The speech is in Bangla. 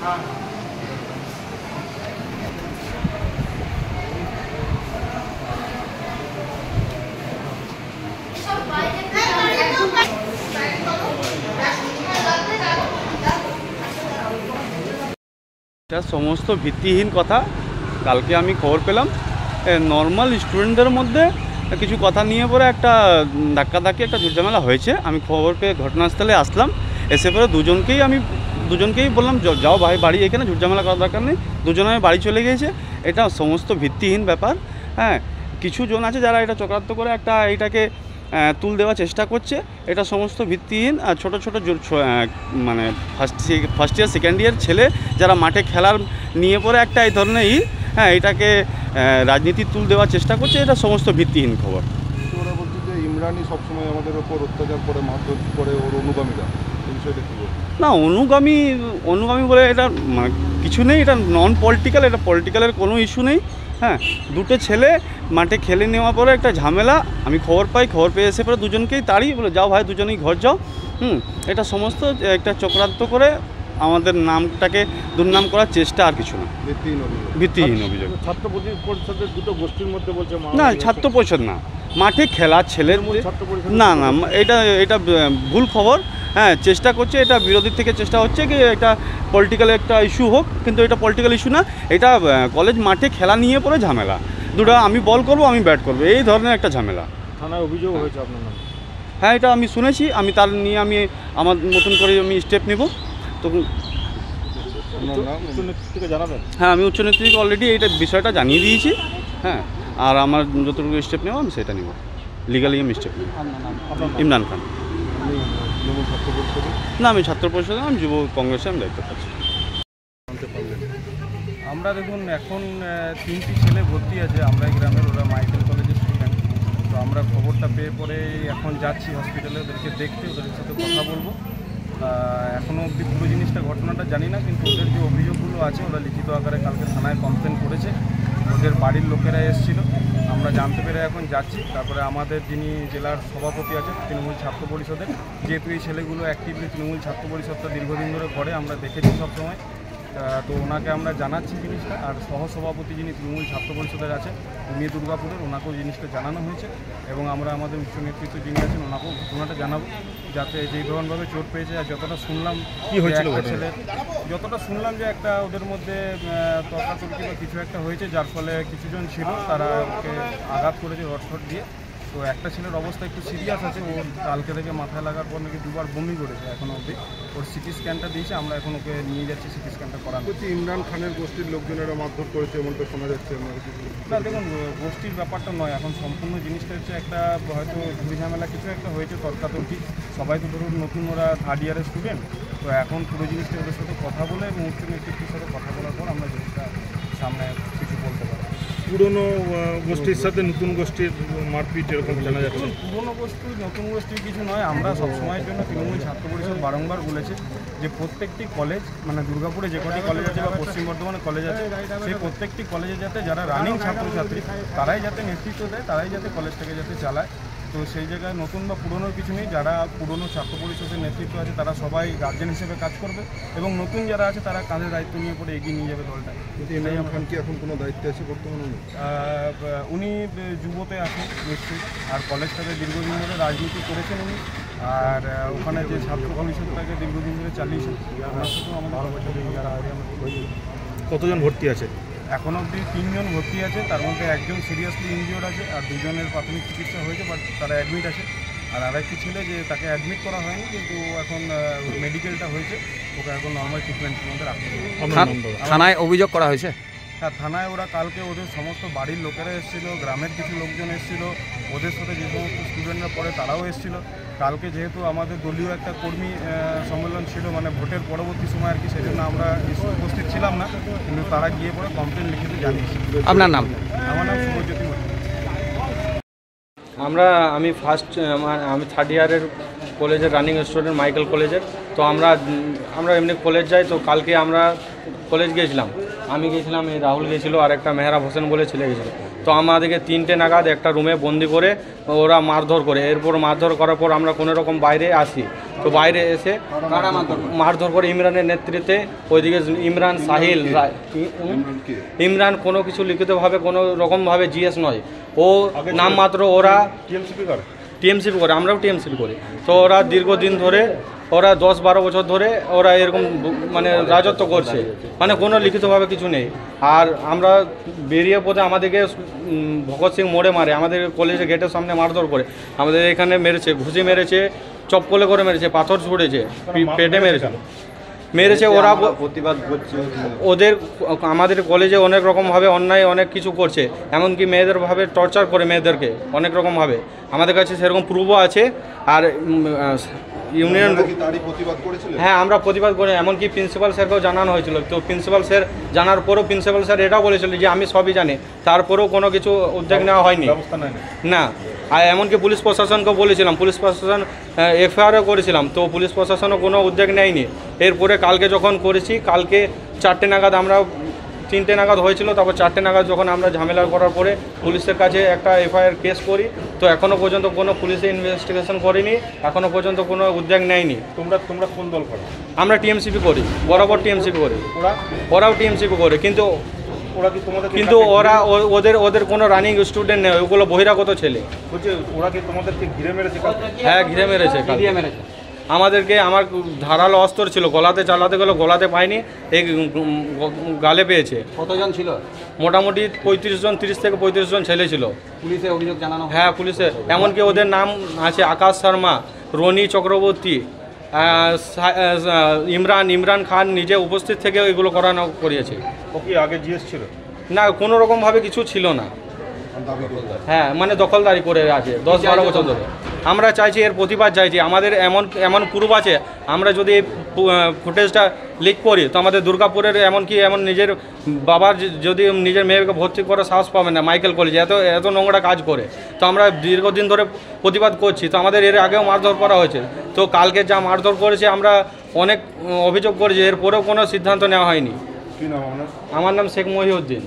এটা সমস্ত ভিত্তিহীন কথা। কালকে আমি খবর পেলাম নর্মাল স্টুডেন্টদের মধ্যে কিছু কথা নিয়ে পরে একটা ধাক্কাধাক্কি একটা ঝামেলা হয়েছে। আমি খবর পেয়ে ঘটনাস্থলে আসলাম, এসে পরে দুজনকেই বললাম যাও ভাই বাড়ি, এখানে ঝামেলা করার দরকার নেই। দুজনে বাড়ি চলে গিয়েছে। এটা সমস্ত ভিত্তিহীন ব্যাপার। হ্যাঁ, কিছু জন আছে যারা এটা চক্রান্ত করে এইটাকে তুল দেওয়ার চেষ্টা করছে। এটা সমস্ত ভিত্তিহীন। ছোটো ছোটো মানে ফার্স্ট ইয়ার সেকেন্ড ইয়ার ছেলে যারা মাঠে খেলার নিয়ে পরে একটা এই ধরনের এটাকে রাজনীতি তুল দেওয়ার চেষ্টা করছে। এটা সমস্ত ভিত্তিহীন খবর। ওরা বলছে যে ইমরানই সবসময় আমাদের ওপর অত্যাচার করে, মারধর করে, ওর অনুগামীরা। এই বিষয়টা কী বলবো? না, অনুগামী বলে এটা কিছু নেই। এটা নন পলিটিক্যাল, এটা পলিটিক্যালের কোনো ইস্যু নেই। হ্যাঁ, দুটো ছেলে মাঠে খেলে নেওয়ার পরে একটা ঝামেলা আমি খবর পেয়ে এসে পরে দুজনকেই তাড়িয়ে বলে যাও ভাই, দুজনেই ঘর যাও। এটা সমস্ত একটা চক্রান্ত করে আমাদের নামটাকে দুর্নাম করার চেষ্টা, আর কিছু না। ভিত্তিহীন অভিযোগ। ছাত্র পরিষদের দুটো গোষ্ঠীর মধ্যে বলছে না, ছাত্র পরিষদ না, মাঠে খেলা ছেলের না, এটা ভুল খবর। হ্যাঁ, চেষ্টা করছে, এটা বিরোধীর থেকে চেষ্টা হচ্ছে কি এটা পলিটিক্যাল একটা ইস্যু হোক, কিন্তু এটা পলিটিক্যাল ইস্যু না। এটা কলেজ মাঠে খেলা নিয়ে পরে ঝামেলা, দুটো আমি বল করব আমি ব্যাট করবো, এই ধরনের একটা ঝামেলা। থানায় অভিযোগ হয়েছে আপনার নামে? হ্যাঁ, এটা আমি শুনেছি। আমি তার নিয়ে আমার মতন করে আমি স্টেপ নেব। তো জানাবেন? হ্যাঁ, আমি উচ্চ নেতৃত্বকে অলরেডি এইটা বিষয়টা জানিয়ে দিয়েছি। হ্যাঁ, আর আমার যতটুকু স্টেপ নেব আমি সেটা নেব, লিগালি আমি স্টেপ নেব। ইমরান খান। না, আমি ছাত্র পরিষদে, আমি যুব কংগ্রেসে আমি দায়িত্ব পাচ্ছি। আমরা দেখুন এখন 3টি ছেলে ভর্তি আছে আমরা এই গ্রামের, ওরা মাইকেল কলেজের স্টুডেন্ট। তো আমরা খবরটা পেয়ে পরে এখন যাচ্ছি হসপিটালে ওদেরকে দেখতে, ওদের সাথে কথা বলবো। এখনও অবধি পুরো ঘটনাটা জানি না, কিন্তু ওদের যে অভিযোগগুলো আছে ওরা লিখিত আকারে কালকে থানায় কমপ্লেন করেছে। ওদের বাড়ির লোকেরা এসেছিল, আমরা জানতে পেরে এখন যাচ্ছি। তারপরে আমাদের যিনি জেলার সভাপতি আছে তৃণমূল ছাত্র পরিষদের, যেহেতু এই ছেলেগুলো অ্যাক্টিভলি তৃণমূল ছাত্র পরিষদটা দীর্ঘদিন ধরে করে, আমরা দেখেছি সবসময়। তো ওনাকে আমরা জানাচ্ছি জিনিসটা। আর সহসভাপতি যিনি তৃণমূল ছাত্র পরিষদের আছে উনি দুর্গাপুরের, ওনাকেও জিনিসটা জানানো হয়েছে। এবং আমরা আমাদের উচ্চ নেতৃত্ব যিনি আছেন ওনাকেও ঘটনাটা জানাবো, যাতে যেই ধরনভাবে চোট পেয়েছে। আর যতটা শুনলাম কি হয়েছিল ছেলের, যতটা শুনলাম যে একটা ওদের মধ্যে তর্কাতর্কি বা কিছু একটা হয়েছে, যার ফলে কিছুজন ছিল তারা ওকে আঘাত করেছে রড দিয়ে। তো একটা ছেলের অবস্থা একটু সিরিয়াস আছে, ওর কালকে থেকে মাথায় লাগার পর নাকি 2বার বমি করেছে এখনও অবধি। ওর সিটি স্ক্যানটা দিয়েছে, আমরা এখন ওকে নিয়ে যাচ্ছি সিটি স্ক্যানটা করানো। ইমরান খানের গোষ্ঠীর লোকজনেরা মারধর করেছে এমনটা শোনা যাচ্ছে। না দেখুন, গোষ্ঠীর ব্যাপারটা নয়, এখন সম্পূর্ণ জিনিসটা হচ্ছে একটা হয়তো ঝুড়ি ঝামেলা কিছু একটা হয়েছে, তর্কাতর্কি। সবাই তো ধরুন নতুন, ওরা 3rd ইয়ারের স্টুডেন্ট। তো এখন পুরো জিনিসটা ওদের সাথে কথা বলে এবং উচ্চ নেতৃত্বের সাথে কথা বলার পর আমরা জিনিসটা সামনে কিছু বলতে পারি। পুরনো গোষ্ঠীর সাথে নতুন গোষ্ঠীর মারপিট এরকম জানা যাচ্ছে? পুরনো গোষ্ঠী নতুন গোষ্ঠীর কিছু নয়। আমরা সবসময়ের জন্য তৃণমূল ছাত্র পরিষদ বারংবার বলেছে যে প্রত্যেকটি কলেজ, মানে দুর্গাপুরে যে কটি কলেজ আছে বা পশ্চিম বর্ধমানে কলেজ আছে, সেই প্রত্যেকটি কলেজে যাতে যারা রানিং ছাত্রছাত্রী তারাই যাতে নেতৃত্ব দেয়, তারাই যাতে কলেজটাকে যাতে চালায়। তো সেই জায়গায় নতুন বা পুরনোর কিছু নেই। যারা পুরনো ছাত্র পরিষদের নেতৃত্ব আছে তারা সবাই গার্জেন হিসেবে কাজ করবে, এবং নতুন যারা আছে তারা কাঁধে দায়িত্ব নিয়ে পরে এগিয়ে নিয়ে যাবে দলটা। কিন্তু ইমরান খান কি এখন কোনো দায়িত্বে আছে বর্তমানে? উনি যুবতে আছেন নিশ্চয়ই, আর কলেজটাকে দীর্ঘদিন ধরে রাজনীতি করেছেন উনি, আর ওখানে যে ছাত্র পরিষদটাকে দীর্ঘদিন ধরে চালিয়েছেন। কতজন ভর্তি আছে? এখন অবধি 3 জন ভর্তি আছে, তার মধ্যে একজন সিরিয়াসলি ইনজিওর্ড আছে, আর 2 জনের প্রাথমিক চিকিৎসা হয়েছে, বাট তারা অ্যাডমিট আছে। আর আরেকটি ছেলে যে তাকে অ্যাডমিট করা হয়নি, কিন্তু এখন মেডিকেলটা হয়েছে, ওকে এখন নর্মাল ট্রিটমেন্টের মধ্যে রাখতে হবে। থানায় অভিযোগ করা হয়েছে? হ্যাঁ, থানায় ওরা কালকে ওদের সমস্ত বাড়ির লোকেরা এসেছিলো, গ্রামের কিছু লোকজন এসেছিলো, ওদের সাথে যে সমস্ত স্টুডেন্টরা পড়ে তারাও এসেছিলো। কালকে যেহেতু আমাদের দলীয় একটা কর্মী সম্মেলন ছিল, মানে ভোটের পরবর্তী সময় আর কি, সেই জন্য আমরা উপস্থিত ছিলাম না, কিন্তু তারা গিয়ে পরে কমপ্লেন লিখিত জানিয়েছে। আপনার নাম? আমার নাম শুভজ্যোতি মল্লিক। আমি 3rd ইয়ারের কলেজের রানিং স্টুডেন্ট, মাইকেল কলেজের। তো আমরা এমনি কলেজ যাই। তো কালকে আমরা কলেজ গিয়েছিলাম, আমি গিয়েছিলাম, রাহুল গিয়েছিল, আর একটা মেহরাব হোসেন বলে ছেলে গেছিলো। তো আমাদেরকে 3টে নাগাদ একটা রুমে বন্দি করে ওরা মারধর করে। এরপর মারধর করার পর আমরা কোনো রকম বাইরে আসি। তো বাইরে এসে মারধর করে ইমরানের নেতৃত্বে, ওইদিকে ইমরান, সাহিল, ইমরান কোনো কিছু লিখিতভাবে কোনো রকমভাবে জিএস নয়, ও নামমাত্র ওরা টিএমসিপি করে, আমরাও টিএমসিপি করি। তো ওরা দীর্ঘদিন ধরে, ওরা 10-12 বছর ধরে ওরা এরকম মানে রাজত্ব করছে, মানে কোনো লিখিতভাবে কিছু নেই। আর আমরা বেরিয়ে পথে আমাদেরকে ভগৎ সিং মোড়ে মারে, আমাদের কলেজের গেটের সামনে মারধর করে, আমাদের এখানে মেরেছে, ঘুষি মেরেছে, চপ্পলে করে মেরেছে, পাথর ছুঁড়েছে, পেটে মেরেছে ওরা প্রতিবাদ করছে ওদের। আমাদের কলেজে অনেক রকমভাবে অন্যায় অনেক কিছু করছে, এমনকি মেয়েদের ভাবে টর্চার করে মেয়েদেরকে অনেক রকমভাবে। আমাদের কাছে সেরকম প্রুফও আছে। আর ইউনিয়ন হ্যাঁ আমরা প্রতিবাদ করি, এমনকি প্রিন্সিপাল স্যারকেও জানানো হয়েছিল। তো প্রিন্সিপাল স্যার জানার পরেও প্রিন্সিপাল স্যার এটাও বলেছিল যে আমি সবই জানি, তারপরেও কোনো কিছু উদ্যোগ নেওয়া হয়নি না। আর এমনকি পুলিশ প্রশাসনকেও বলেছিলাম, পুলিশ প্রশাসন এফআইআরও করেছিলাম, তো পুলিশ প্রশাসনও কোনো উদ্যোগ নেয়নি। এরপরে কালকে যখন করেছি, কালকে 4টে নাগাদ, আমরা 3টে নাগাদ হয়েছিল, তারপর 4টে নাগাদ যখন আমরা ঝামেলা করার পরে পুলিশের কাছে একটা এফআইআর কেস করি। তো এখনও পর্যন্ত কোনো পুলিশে ইনভেস্টিগেশন করেনি, এখনও পর্যন্ত কোনো উদ্যোগ নেয়নি। তোমরা কোন দল করো? আমরা টিএমসিপি করি, বরাবর টিএমসিপি করি, ওরাও টিএমসিপি করে। কিন্তু ওদের কোনো রানিং স্টুডেন্ট নেই, ওগুলো বহিরাগত ছেলে। ওরা কি তোমাদেরকে ঘিরে মেরেছে? হ্যাঁ, ঘিরে মেরেছে। আমাদেরকে, আমার ধারালো অস্ত্র ছিল, গলাতে চালাতে গেলে গলাতে পাইনি, এই গালে পেয়েছে। কতজন ছিল? মোটামুটি 35 জন, 30 থেকে 35 জন ছেলে ছিল। পুলিশে অভিযোগ জানানো? হ্যাঁ, পুলিশে, এমনকি ওদের নাম আছে আকাশ শর্মা, রনি চক্রবর্তী, ইমরান খান নিজে উপস্থিত থেকে এগুলো করিয়েছে। ও কি আগে জিএস ছিল? না, কোনো রকমভাবে কিছু ছিল না। হ্যাঁ, মানে দখলদারি করে আছে 10-12 বছর ধরে। আমরা চাইছি, এর প্রতিবাদ চাইছি। আমাদের এমন প্রুফ আছে, আমরা যদি এই ফুটেজটা লিক করি তো আমাদের দুর্গাপুরের এমন নিজের বাবার যদি নিজের মেয়েকে ভর্তি করে সাহস পাবে না মাইকেল কলেজে, এত নোংরা কাজ করে। তো আমরা দীর্ঘদিন ধরে প্রতিবাদ করছি। তো আমাদের এর আগেও মারধর করা হয়েছে। তো কালকে যা মারধর করেছে, আমরা অনেক অভিযোগ করেছি, এরপরেও কোনো সিদ্ধান্ত নেওয়া হয়নি। কি নাম আপনার? আমার নাম শেখ মহিউদ্দিন।